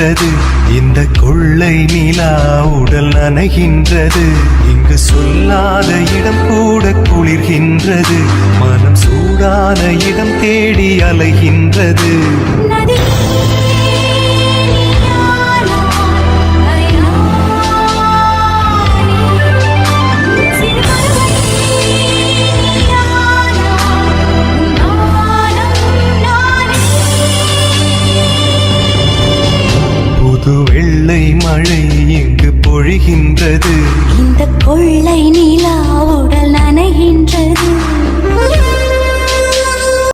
பொழிகின்றது. இந்த கொள்ளை நிலா உடல் நனைகின்றது. இங்கு சொல்லாத இடம் கூட குளிர்கின்றது. மனம் சூடான இடம் தேடி அலைகின்றது. வெள்ளை மழை இங்கு பொழிகின்றது. இந்த கொள்ளை நிலா உடல் நனைகின்றது.